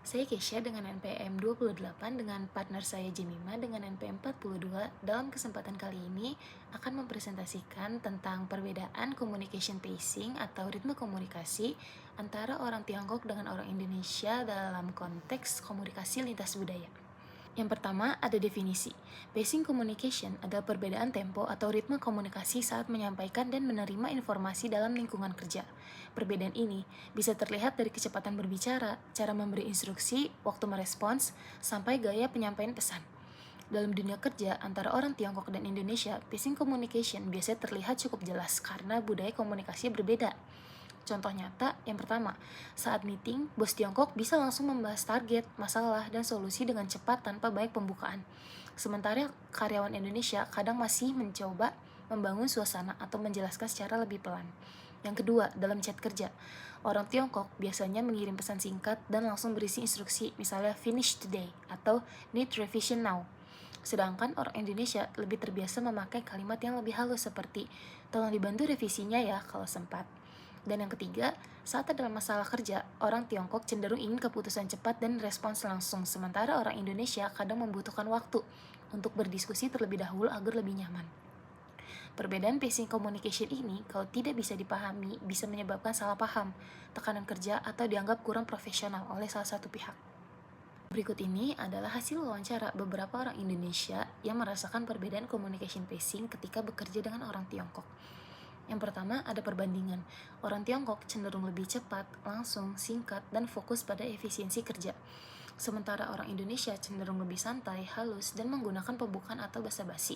Saya Kesha dengan NPM 28 dengan partner saya Jemima dengan NPM 42. Dalam kesempatan kali ini akan mempresentasikan tentang perbedaan communication pacing atau ritme komunikasi antara orang Tiongkok dengan orang Indonesia dalam konteks komunikasi lintas budaya. Yang pertama, ada definisi. Pacing communication adalah perbedaan tempo atau ritme komunikasi saat menyampaikan dan menerima informasi dalam lingkungan kerja. Perbedaan ini bisa terlihat dari kecepatan berbicara, cara memberi instruksi, waktu merespons, sampai gaya penyampaian pesan. Dalam dunia kerja antara orang Tiongkok dan Indonesia, pacing communication biasanya terlihat cukup jelas karena budaya komunikasi berbeda. Contoh nyata, yang pertama, saat meeting, bos Tiongkok bisa langsung membahas target, masalah, dan solusi dengan cepat tanpa banyak pembukaan. Sementara karyawan Indonesia kadang masih mencoba membangun suasana atau menjelaskan secara lebih pelan. Yang kedua, dalam chat kerja, orang Tiongkok biasanya mengirim pesan singkat dan langsung berisi instruksi, misalnya finish today atau need revision now. Sedangkan orang Indonesia lebih terbiasa memakai kalimat yang lebih halus seperti tolong dibantu revisinya ya kalau sempat. Dan yang ketiga, saat ada masalah kerja, orang Tiongkok cenderung ingin keputusan cepat dan respons langsung, sementara orang Indonesia kadang membutuhkan waktu untuk berdiskusi terlebih dahulu agar lebih nyaman. Perbedaan pacing communication ini, kalau tidak bisa dipahami, bisa menyebabkan salah paham, tekanan kerja, atau dianggap kurang profesional oleh salah satu pihak. Berikut ini adalah hasil wawancara beberapa orang Indonesia yang merasakan perbedaan communication pacing ketika bekerja dengan orang Tiongkok. Yang pertama, ada perbandingan. Orang Tiongkok cenderung lebih cepat, langsung, singkat, dan fokus pada efisiensi kerja. Sementara orang Indonesia cenderung lebih santai, halus, dan menggunakan pembukaan atau basa-basi.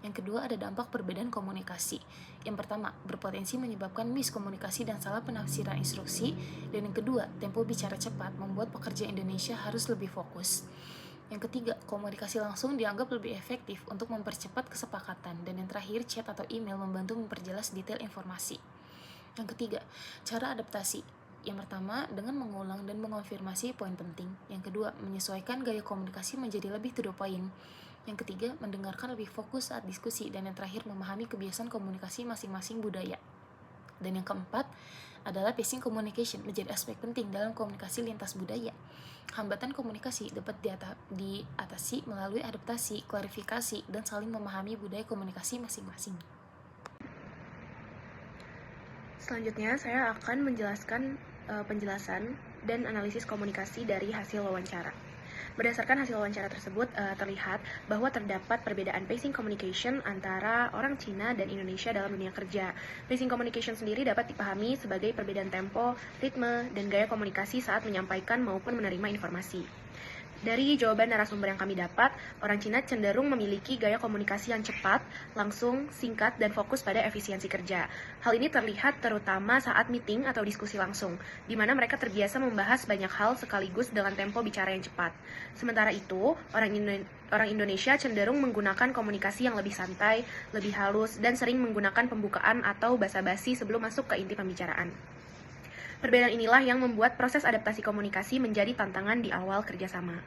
Yang kedua, ada dampak perbedaan komunikasi. Yang pertama, berpotensi menyebabkan miskomunikasi dan salah penafsiran instruksi. Dan yang kedua, tempo bicara cepat membuat pekerja Indonesia harus lebih fokus. Yang ketiga, komunikasi langsung dianggap lebih efektif untuk mempercepat kesepakatan. Dan yang terakhir, chat atau email membantu memperjelas detail informasi. Yang ketiga, cara adaptasi. Yang pertama, dengan mengulang dan mengonfirmasi poin penting. Yang kedua, menyesuaikan gaya komunikasi menjadi lebih to the point. Yang ketiga, mendengarkan lebih fokus saat diskusi. Dan yang terakhir, memahami kebiasaan komunikasi masing-masing budaya. Dan yang keempat adalah pacing communication menjadi aspek penting dalam komunikasi lintas budaya. Hambatan komunikasi dapat diatasi melalui adaptasi, klarifikasi, dan saling memahami budaya komunikasi masing-masing. Selanjutnya, saya akan menjelaskan penjelasan dan analisis komunikasi dari hasil wawancara. Berdasarkan hasil wawancara tersebut, terlihat bahwa terdapat perbedaan pacing communication antara orang Cina dan Indonesia dalam dunia kerja. Pacing communication sendiri dapat dipahami sebagai perbedaan tempo, ritme, dan gaya komunikasi saat menyampaikan maupun menerima informasi. Dari jawaban narasumber yang kami dapat, orang Cina cenderung memiliki gaya komunikasi yang cepat, langsung, singkat, dan fokus pada efisiensi kerja. Hal ini terlihat terutama saat meeting atau diskusi langsung, di mana mereka terbiasa membahas banyak hal sekaligus dengan tempo bicara yang cepat. Sementara itu, orang Indonesia cenderung menggunakan komunikasi yang lebih santai, lebih halus, dan sering menggunakan pembukaan atau basa-basi sebelum masuk ke inti pembicaraan. Perbedaan inilah yang membuat proses adaptasi komunikasi menjadi tantangan di awal kerjasama.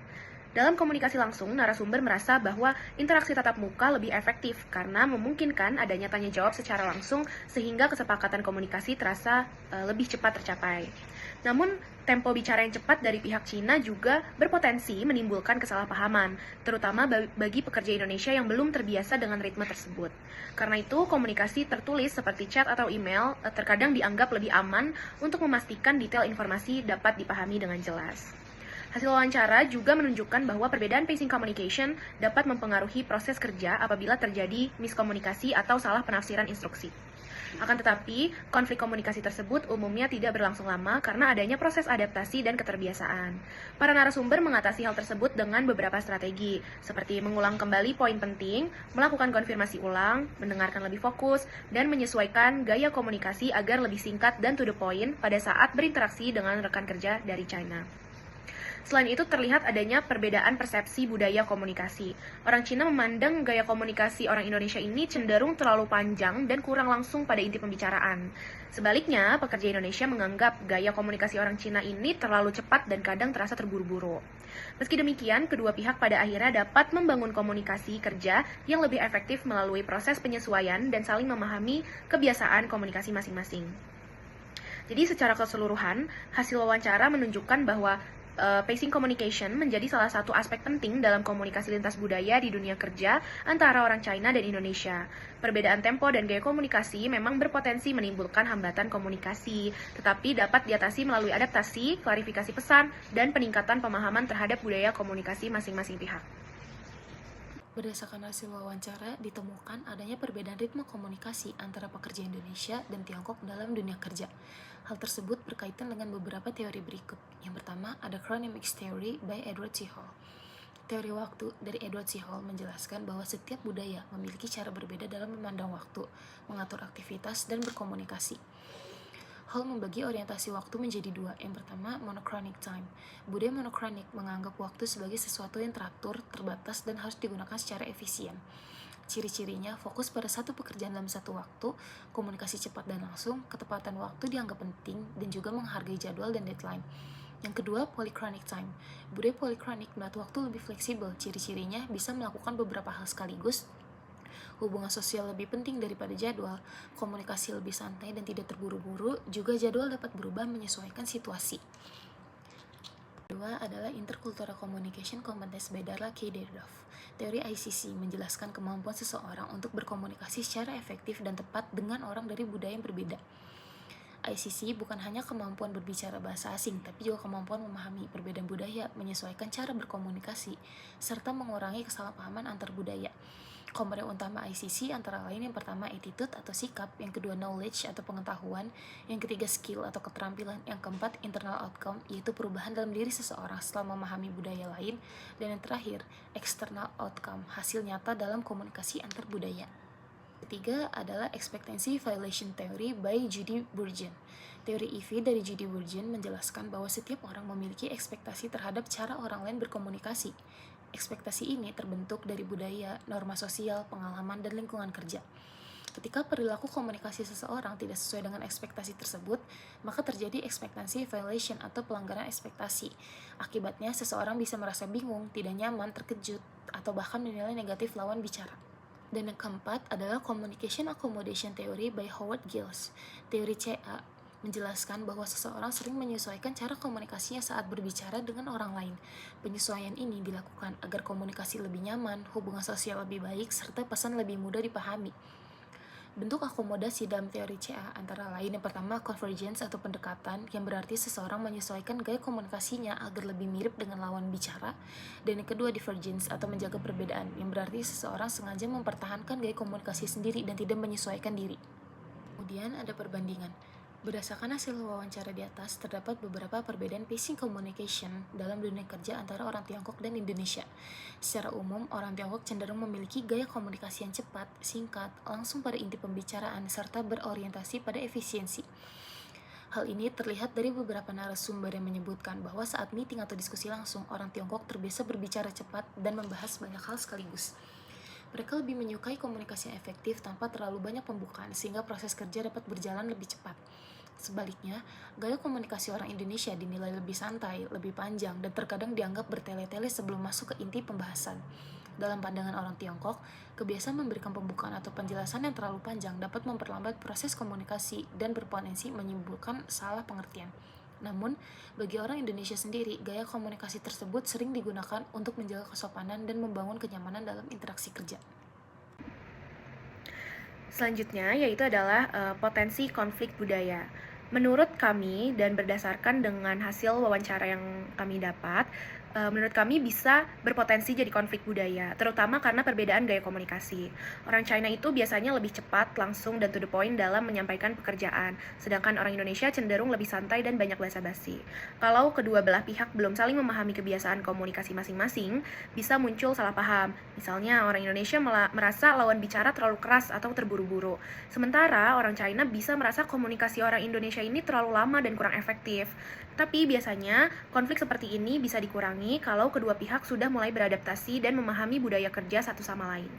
Dalam komunikasi langsung, narasumber merasa bahwa interaksi tatap muka lebih efektif karena memungkinkan adanya tanya jawab secara langsung sehingga kesepakatan komunikasi terasa lebih cepat tercapai. Namun, tempo bicara yang cepat dari pihak Cina juga berpotensi menimbulkan kesalahpahaman, terutama bagi pekerja Indonesia yang belum terbiasa dengan ritme tersebut. Karena itu, komunikasi tertulis seperti chat atau email terkadang dianggap lebih aman untuk memastikan detail informasi dapat dipahami dengan jelas. Hasil wawancara juga menunjukkan bahwa perbedaan pacing communication dapat mempengaruhi proses kerja apabila terjadi miskomunikasi atau salah penafsiran instruksi. Akan tetapi, konflik komunikasi tersebut umumnya tidak berlangsung lama karena adanya proses adaptasi dan keterbiasaan. Para narasumber mengatasi hal tersebut dengan beberapa strategi, seperti mengulang kembali poin penting, melakukan konfirmasi ulang, mendengarkan lebih fokus, dan menyesuaikan gaya komunikasi agar lebih singkat dan to the point pada saat berinteraksi dengan rekan kerja dari China. Selain itu, terlihat adanya perbedaan persepsi budaya komunikasi. Orang Cina memandang gaya komunikasi orang Indonesia ini cenderung terlalu panjang dan kurang langsung pada inti pembicaraan. Sebaliknya, pekerja Indonesia menganggap gaya komunikasi orang Cina ini terlalu cepat dan kadang terasa terburu-buru. Meski demikian, kedua pihak pada akhirnya dapat membangun komunikasi kerja yang lebih efektif melalui proses penyesuaian dan saling memahami kebiasaan komunikasi masing-masing. Jadi secara keseluruhan, hasil wawancara menunjukkan bahwa pacing communication menjadi salah satu aspek penting dalam komunikasi lintas budaya di dunia kerja antara orang China dan Indonesia. Perbedaan tempo dan gaya komunikasi memang berpotensi menimbulkan hambatan komunikasi, tetapi dapat diatasi melalui adaptasi, klarifikasi pesan, dan peningkatan pemahaman terhadap budaya komunikasi masing-masing pihak. Berdasarkan hasil wawancara, ditemukan adanya perbedaan ritme komunikasi antara pekerja Indonesia dan Tiongkok dalam dunia kerja. Hal tersebut berkaitan dengan beberapa teori berikut. Yang pertama, ada Chronemics Theory by Edward C. Hall. Teori waktu dari Edward C. Hall menjelaskan bahwa setiap budaya memiliki cara berbeda dalam memandang waktu, mengatur aktivitas, dan berkomunikasi. Hall membagi orientasi waktu menjadi dua. Yang pertama, monochronic time. Budaya monochronik menganggap waktu sebagai sesuatu yang teratur, terbatas, dan harus digunakan secara efisien. Ciri-cirinya fokus pada satu pekerjaan dalam satu waktu, komunikasi cepat dan langsung, ketepatan waktu dianggap penting, dan juga menghargai jadwal dan deadline. Yang kedua, polychronic time. Budaya polychronic melihat waktu lebih fleksibel. Ciri-cirinya bisa melakukan beberapa hal sekaligus, hubungan sosial lebih penting daripada jadwal, komunikasi lebih santai dan tidak terburu-buru, juga jadwal dapat berubah menyesuaikan situasi. Kedua adalah Intercultural Communication Competence by Darla K. Derdorf. Teori ICC menjelaskan kemampuan seseorang untuk berkomunikasi secara efektif dan tepat dengan orang dari budaya yang berbeda. ICC bukan hanya kemampuan berbicara bahasa asing, tapi juga kemampuan memahami perbedaan budaya, menyesuaikan cara berkomunikasi, serta mengurangi kesalahpahaman antar budaya. Komponen utama ICC antara lain yang pertama attitude atau sikap, yang kedua knowledge atau pengetahuan, yang ketiga skill atau keterampilan, yang keempat internal outcome yaitu perubahan dalam diri seseorang setelah memahami budaya lain, dan yang terakhir external outcome, hasil nyata dalam komunikasi antar budaya. Ketiga adalah Expectancy Violation Theory by Judy Burgeon. Teori EV dari Judy Burgeon menjelaskan bahwa setiap orang memiliki ekspektasi terhadap cara orang lain berkomunikasi. Ekspektasi ini terbentuk dari budaya, norma sosial, pengalaman, dan lingkungan kerja. Ketika perilaku komunikasi seseorang tidak sesuai dengan ekspektasi tersebut, maka terjadi expectancy violation atau pelanggaran ekspektasi. Akibatnya, seseorang bisa merasa bingung, tidak nyaman, terkejut, atau bahkan menilai negatif lawan bicara. Dan yang keempat adalah Communication Accommodation Theory by Howard Giles. Teori CA menjelaskan bahwa seseorang sering menyesuaikan cara komunikasinya saat berbicara dengan orang lain. Penyesuaian ini dilakukan agar komunikasi lebih nyaman, hubungan sosial lebih baik, serta pesan lebih mudah dipahami. Bentuk akomodasi dalam teori CA antara lain yang pertama convergence atau pendekatan, yang berarti seseorang menyesuaikan gaya komunikasinya agar lebih mirip dengan lawan bicara, dan yang kedua divergence atau menjaga perbedaan, yang berarti seseorang sengaja mempertahankan gaya komunikasi sendiri dan tidak menyesuaikan diri. Kemudian ada perbandingan. Berdasarkan hasil wawancara di atas, terdapat beberapa perbedaan pacing communication dalam dunia kerja antara orang Tiongkok dan Indonesia. Secara umum, orang Tiongkok cenderung memiliki gaya komunikasi yang cepat, singkat, langsung pada inti pembicaraan, serta berorientasi pada efisiensi. Hal ini terlihat dari beberapa narasumber yang menyebutkan bahwa saat meeting atau diskusi langsung, orang Tiongkok terbiasa berbicara cepat dan membahas banyak hal sekaligus. Mereka lebih menyukai komunikasi yang efektif tanpa terlalu banyak pembukaan, sehingga proses kerja dapat berjalan lebih cepat. Sebaliknya, gaya komunikasi orang Indonesia dinilai lebih santai, lebih panjang, dan terkadang dianggap bertele-tele sebelum masuk ke inti pembahasan. Dalam pandangan orang Tiongkok, kebiasaan memberikan pembukaan atau penjelasan yang terlalu panjang dapat memperlambat proses komunikasi dan berpotensi menimbulkan salah pengertian. Namun, bagi orang Indonesia sendiri, gaya komunikasi tersebut sering digunakan untuk menjaga kesopanan dan membangun kenyamanan dalam interaksi kerja. Selanjutnya yaitu adalah potensi konflik budaya. Menurut kami dan berdasarkan dengan hasil wawancara yang kami dapat, menurut kami bisa berpotensi jadi konflik budaya, terutama karena perbedaan gaya komunikasi. Orang China itu biasanya lebih cepat, langsung, dan to the point dalam menyampaikan pekerjaan, sedangkan orang Indonesia cenderung lebih santai dan banyak basa-basi. Kalau kedua belah pihak belum saling memahami kebiasaan komunikasi masing-masing, bisa muncul salah paham. Misalnya, orang Indonesia merasa lawan bicara terlalu keras atau terburu-buru, sementara orang China bisa merasa komunikasi orang Indonesia ini terlalu lama dan kurang efektif. Tapi biasanya, konflik seperti ini bisa dikurangi kalau kedua pihak sudah mulai beradaptasi dan memahami budaya kerja satu sama lain.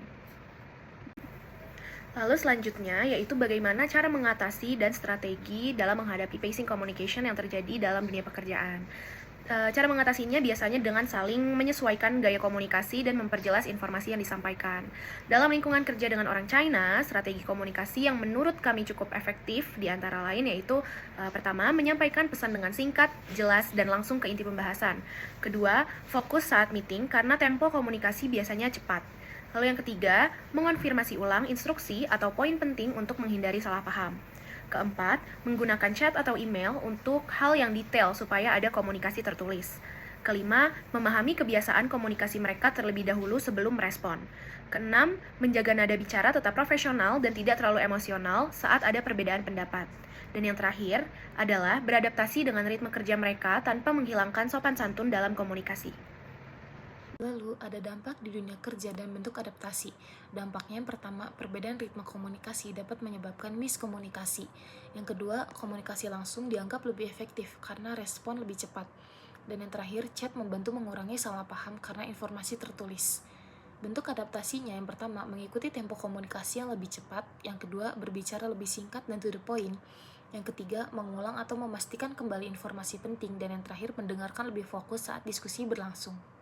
Lalu selanjutnya, yaitu bagaimana cara mengatasi dan strategi dalam menghadapi pacing communication yang terjadi dalam dunia pekerjaan. Cara mengatasinya biasanya dengan saling menyesuaikan gaya komunikasi dan memperjelas informasi yang disampaikan. Dalam lingkungan kerja dengan orang China, strategi komunikasi yang menurut kami cukup efektif di antara lain yaitu pertama, menyampaikan pesan dengan singkat, jelas, dan langsung ke inti pembahasan. Kedua, fokus saat meeting karena tempo komunikasi biasanya cepat. Lalu yang ketiga, mengonfirmasi ulang instruksi atau poin penting untuk menghindari salah paham. Keempat, menggunakan chat atau email untuk hal yang detail supaya ada komunikasi tertulis. Kelima, memahami kebiasaan komunikasi mereka terlebih dahulu sebelum merespon. Keenam, menjaga nada bicara tetap profesional dan tidak terlalu emosional saat ada perbedaan pendapat. Dan yang terakhir adalah beradaptasi dengan ritme kerja mereka tanpa menghilangkan sopan santun dalam komunikasi. Lalu, ada dampak di dunia kerja dan bentuk adaptasi. Dampaknya yang pertama, perbedaan ritme komunikasi dapat menyebabkan miskomunikasi. Yang kedua, komunikasi langsung dianggap lebih efektif karena respon lebih cepat. Dan yang terakhir, chat membantu mengurangi salah paham karena informasi tertulis. Bentuk adaptasinya yang pertama, mengikuti tempo komunikasi yang lebih cepat. Yang kedua, berbicara lebih singkat dan to the point. Yang ketiga, mengulang atau memastikan kembali informasi penting. Dan yang terakhir, mendengarkan lebih fokus saat diskusi berlangsung.